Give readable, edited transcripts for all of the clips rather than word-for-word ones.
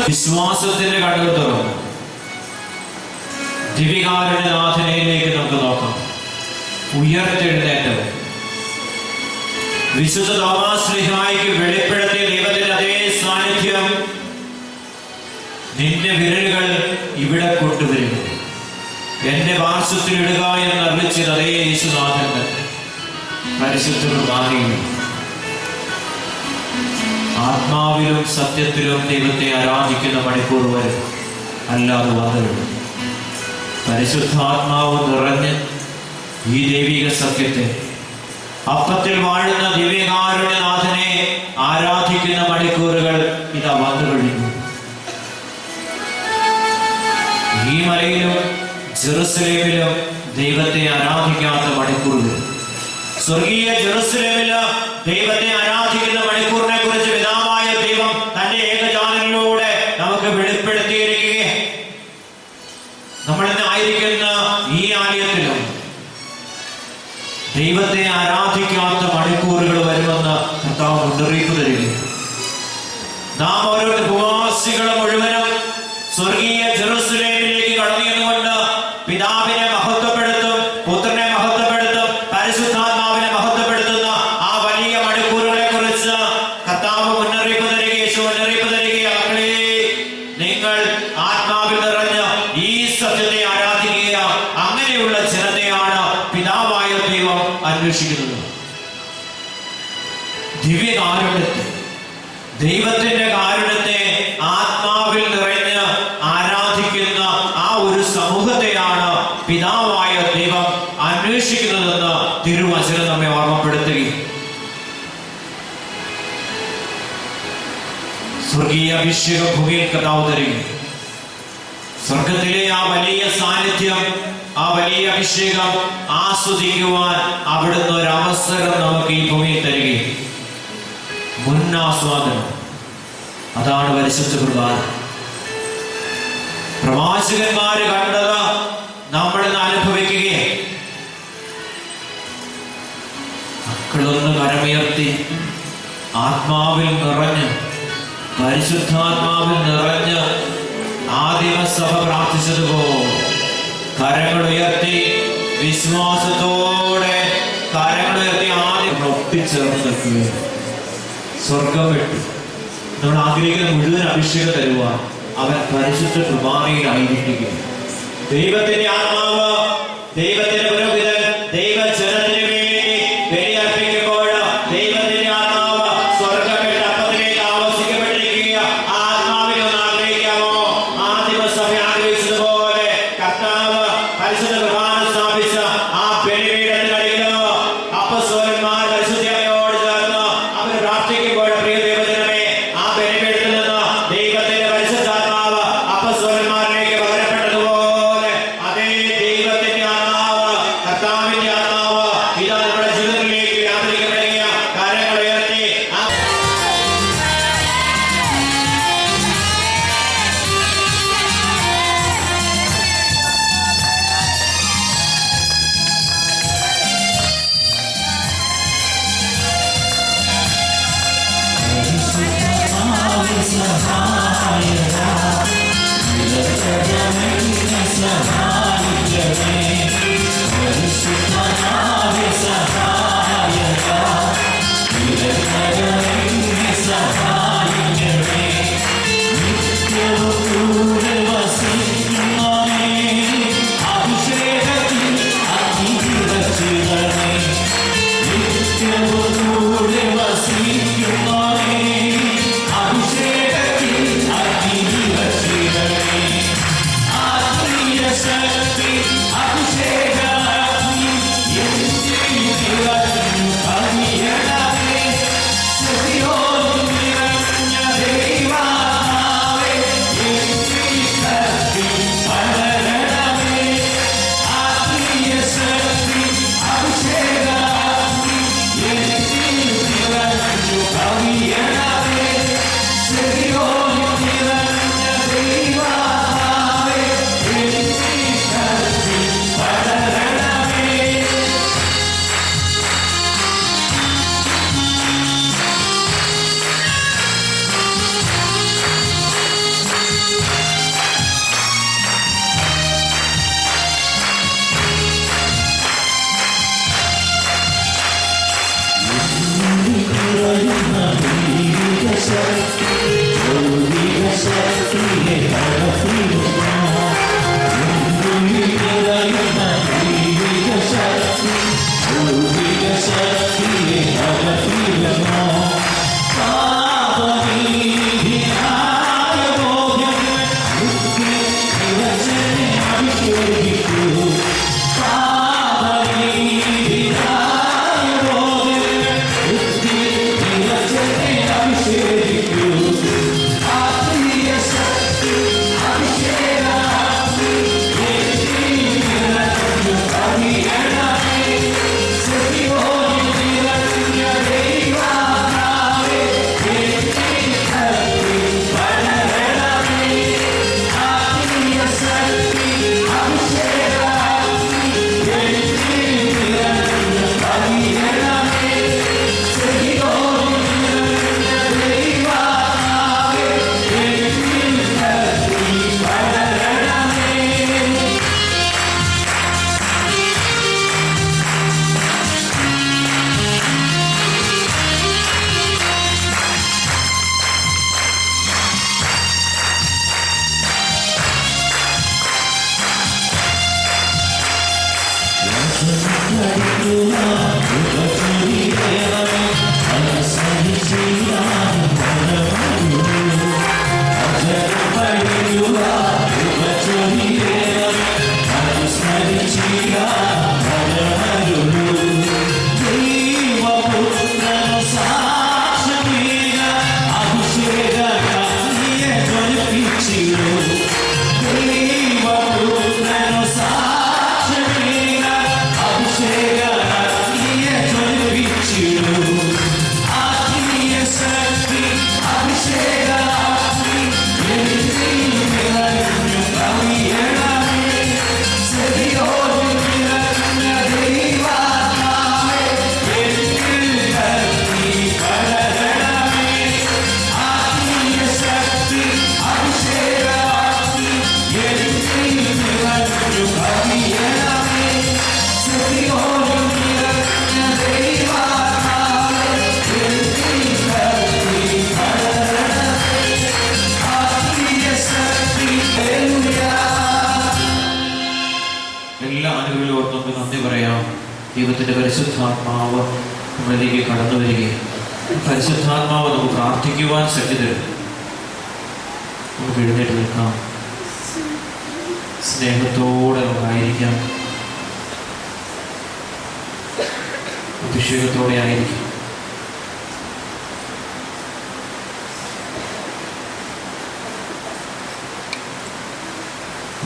വിശ്വാസത്തിന്റെ കണ്ണുകൾ തുറന്നു ദിവികാരുണ്യനാഥനയിലേക്ക് നമുക്ക് നോക്കാം. ഉയർത്തെഴുന്നേറ്റവൻ വിശുദ്ധ തോമാസ് ശ്ലീഹായ്ക്ക് വെളിപ്പെടുത്തിയ ദൈവത്തിന്റെ അതേ സാന്നിധ്യം നിന്റെ വിരലുകൾ ഇവിടെ കൊണ്ടുവരിക, എന്റെ പാർശ്വത്തിൽ ഇടുക എന്ന് അറിയിച്ചത് അതേ യേശുനാഥൻ തന്നെ. പരിശുദ്ധ കുർബാനയിൽ ആത്മാവിലും സത്യത്തിലും ദൈവത്തെ ആരാധിക്കുന്ന മണിക്കൂർ വരെ അല്ലാതെ വാദമില്ല. പരിശുദ്ധാത്മാവ് നിറഞ്ഞ് ഈ ദൈവിക സത്യത്തെ, അപ്പത്തിൽ വാഴുന്ന ദിവ്യകാരുണ്യനാഥനെ ആരാധിക്കുന്ന മണിക്കൂറുകൾ ഇതാ വന്നു കഴിഞ്ഞു. ഈ മലയിലും ജെറുസലേമിലും ദൈവത്തെ ആരാധിക്കാത്ത മണിക്കൂറുകൾ, സ്വർഗീയ ജെറുസലേമില് ദൈവത്തെ ആരാധിക്കുന്ന മണിക്കൂറിനെ കുറിച്ച് പിതാവായ ദൈവം തന്റെ ഏകജാതനിലൂടെ നമുക്ക് വെളിപ്പെടുത്തിയിരിക്കുകയെ നമ്മൾ ഇന്ന് ആയിരിക്കുന്ന ഈ ആലയത്തിലും ദൈവത്തെ ആരാധിക്കാത്ത മണിക്കൂറുകൾ വരുമെന്ന് കർത്താവ് മുന്നറിയിപ്പ് തരികയാണ്. നാം ഓരോ ഉപവാസികളും മുഴുവനും സ്വർഗീയ ജെറുസലേമിലേക്ക് കടന്നുകൊണ്ട് പിതാവിനെ മഹത്വപ്പെടുത്തും, പുത്രനെ മഹത്വപ്പെടുത്തും, പരിശുദ്ധാത്മാവിനെ മഹത്വപ്പെടുത്തുന്ന ആ വലിയ മണിക്കൂറുകളെ കുറിച്ച് കർത്താവ് മുന്നറിയിപ്പ് തരിക. യേശു മുന്നറിയിപ്പ് തരികയാണ്, നിങ്ങൾ ആത്മാവിൽ നിറഞ്ഞ് ഈ സത്യത്തെ ആരാധിക്കുക. അങ്ങനെയുള്ള ജനതയാണ് പിതാവായ ദൈവം അന്വേഷിക്കുന്നത്. ദിവ്യകാരുണ്യത്തെ, ദൈവത്തിന്റെ കാരുണ്യത്തെ ആത്മാവിൽ നിറഞ്ഞ് ആരാധിക്കുന്ന ആ ഒരു സമൂഹത്തെയാണ് പിതാവായ ദൈവം അന്വേഷിക്കുന്നതെന്ന് തിരുവചനം നമ്മെ ഓർമ്മപ്പെടുത്തുകയും സ്വർഗീയ അഭിഷേക ഭൂമിയിൽ കർത്താവ് തരികയും സ്വർഗത്തിലെ ആ വലിയ സാന്നിധ്യം, ആ വലിയ അഭിഷേകം ആസ്വദിക്കുവാൻ അവിടുന്ന് ഒരു അവസരം നമുക്ക് ഈ ഭൂമിയിൽ തരികയും മുന്നാസ്വാദനം. അതാണ് പരിശുദ്ധ കുർബാന. പ്രവാചകന്മാര് കണ്ടത് നമ്മളിന്ന് അനുഭവിക്കുകയെ. മക്കളൊന്ന് കരമുയർത്തി ആത്മാവിൽ നിറഞ്ഞ്, പരിശുദ്ധാത്മാവിൽ നിറഞ്ഞ് ആദിമസഭ പ്രാർത്ഥിച്ചതുപോലെ കരങ്ങൾ ഉയർത്തി വിശ്വാസത്തോടെ കരങ്ങൾ ഉയർത്തി ആദ്യം ഒട്ടിച്ചേർന്ന് നിൽക്കുകയാണ്. സ്വർഗം വിട്ടു നമ്മൾ ആഗ്രഹിക്കുന്ന മുഴുവൻ അഭിഷേകം തരുവാൻ അവൻ പരിശുദ്ധ കുർബാനയിലായിരിക്കുക. ദൈവത്തിന്റെ ആത്മാവ്, ദൈവത്തിന്റെ പുരോഹിതൻ ദൈവജനത്തിന് വേണ്ടി ബലിയർപ്പിക്കുമ്പോൾ ദൈവത്തിന്റെ ആത്മാവ് സ്വർഗം വിട്ട് അപ്പത്തിലേക്ക് ആവസിക്കപ്പെട്ടിരിക്കുക. ആത്മാവിനെ ഒന്ന് ആഗ്രഹിക്കാമോ? ആദിമസഭ ആഗ്രഹിച്ചതുപോലെ കർത്താവ് പരിശുദ്ധ കുർബാന സ്ഥാപിച്ച ആ ബലിപീഠത്തിനടിയിലോ അപ്പസ്തോലന്മാർ പരിശുദ്ധയോട് ചേർന്ന് അവർ പ്രാർത്ഥിക്കുമ്പോൾ പ്രിയ ദൈവജനമേ, ആ ബലിപീഠത്തിൽ നിന്ന് ദൈവത്തിന്റെ പരിശുദ്ധാത്മാവ് അപ്പസ്തോലന്മാരിലേക്ക് പകരപ്പെട്ടതുപോലെ അതേ ദൈവത്തിന്റെ ആത്മാവ്, കർത്താവിന്റെ ആത്മാവ് ദൈവത്തിൻ്റെ പരിശുദ്ധാത്മാവ് നമ്മളിലേക്ക് കടന്നു വരികയും പരിശുദ്ധാത്മാവ് നമുക്ക് പ്രാർത്ഥിക്കുവാൻ ശക്തി തരും. നമുക്ക് എഴുന്നേറ്റ് നിൽക്കാം, സ്നേഹത്തോടെ നമുക്കായിരിക്കാം, അഭിഷേകത്തോടെ ആയിരിക്കും.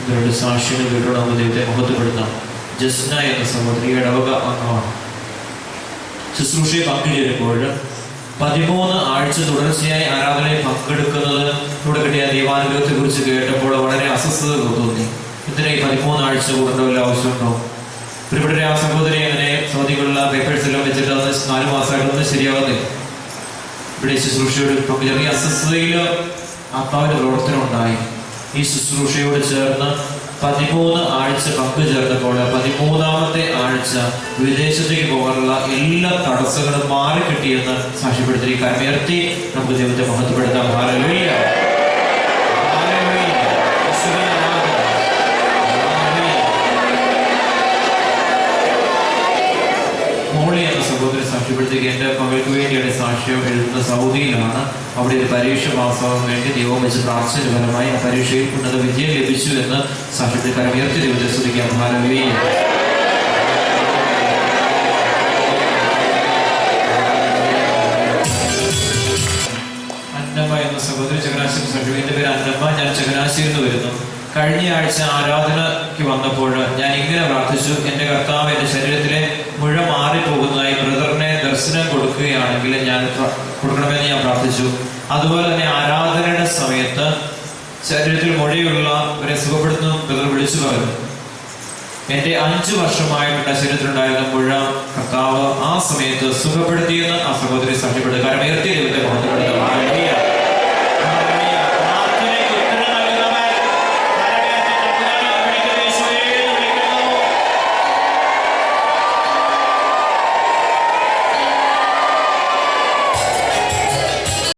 ഇവരുടെ സാക്ഷികൾ കേട്ടോടെ നമുക്ക് ദൈവത്തെ മഹത്വപ്പെടുത്താം. ജസ്ന എന്ന സഹോദരിയുടെ ഇടവക അംഗമാണ്. ശുശ്രൂഷയെ പങ്കുചേരുമ്പോൾ 13 ആഴ്ച തുടർച്ചയായി ആരാധനയിൽ പങ്കെടുക്കുന്നത് ഇവിടെ കിട്ടിയ ദൈവാനുഗ്രഹത്തെ കുറിച്ച് കേട്ടപ്പോൾ വളരെ അസ്വസ്ഥത തോന്നി. ഇതിനെ 13 ആഴ്ച കൂടേണ്ട വല്ല ആവശ്യമുണ്ടോ? ഇവിടെ ആ സഹോദരി അങ്ങനെ സൗദികളുള്ള പേപ്പേഴ്സെല്ലാം വെച്ചിട്ട് അത് 4 മാസമായിട്ടൊന്നും ശരിയാകുന്നില്ല. ഇവിടെ ശുശ്രൂഷയോട് ചെറിയ അസ്വസ്ഥതയിൽ ആത്മാവിന്റെ പ്രവർത്തനം ഉണ്ടായി. ഈ ശുശ്രൂഷയോട് ചേർന്ന് 13 ആഴ്ച പങ്കുചേർന്നപ്പോൾ 13ാമത്തെ ആഴ്ച വിദേശത്തേക്ക് പോകാനുള്ള എല്ലാ തടസ്സങ്ങളും മാറിക്കിട്ടിയെന്ന് സാക്ഷ്യപ്പെടുത്തി കരമുയർത്തി നമുക്ക് ദൈവത്തെ മഹത്വപ്പെടുത്താം. ഹല്ലേലൂയ. മോളി എന്ന സഹോദരി സാക്ഷ്യപ്പെടുത്തിക്ക് എൻ്റെ മകൾക്ക് വേണ്ടിയാണ് സാക്ഷ്യം എഴുതുന്ന സൗദിയിലാണ്. അവിടെ ഒരു പരീക്ഷ പാസ്സാകാൻ വേണ്ടി ദൈവം വെച്ച് പ്രാർത്ഥന ഫലമായി ആ പരീക്ഷയിൽ ഉന്നത വിജയം ലഭിച്ചു എന്ന് സാക്ഷ്യപ്പെടുത്തി കരമുയർത്തി ദൈവത്തെ സ്തുതിക്കാം. ഹല്ലേലൂയ. അന്നമ്മ എന്ന സഹോദരി ചങ്ങനാശ്ശേരി സാക്ഷ്യം. എൻ്റെ പേര് അന്നമ്മ, ഞാൻ ചങ്ങനാശ്ശേരിയിൽ നിന്ന് വരുന്നു. കഴിഞ്ഞ ആഴ്ച ആരാധനയ്ക്ക് വന്നപ്പോൾ ഞാൻ ഇങ്ങനെ പ്രാർത്ഥിച്ചു: എൻ്റെ കർത്താവ് എൻ്റെ ശരീരത്തിലെ മുഴ മാറിപ്പോകുന്നതായി ബ്രദറിനെ ദർശനം കൊടുക്കുകയാണെങ്കിൽ കൊടുക്കണമെന്ന് ഞാൻ പ്രാർത്ഥിച്ചു. അതുപോലെ തന്നെ ആരാധനയുടെ സമയത്ത് ശരീരത്തിൽ മുഴയുള്ളവരെ സുഖപ്പെടുത്തുന്നു ബ്രദർ വിളിച്ചു പറഞ്ഞു. എൻ്റെ 5 വർഷമായിട്ടുള്ള ശരീരത്തിലുണ്ടായിരുന്ന മുഴ കർത്താവ് ആ സമയത്ത് സുഖപ്പെടുത്തിയെന്ന് ആ സഹോദരി സാക്ഷ്യപ്പെടുത്തി കരമുയർത്തി ദൈവത്തെ മഹത്വപ്പെടുത്തി.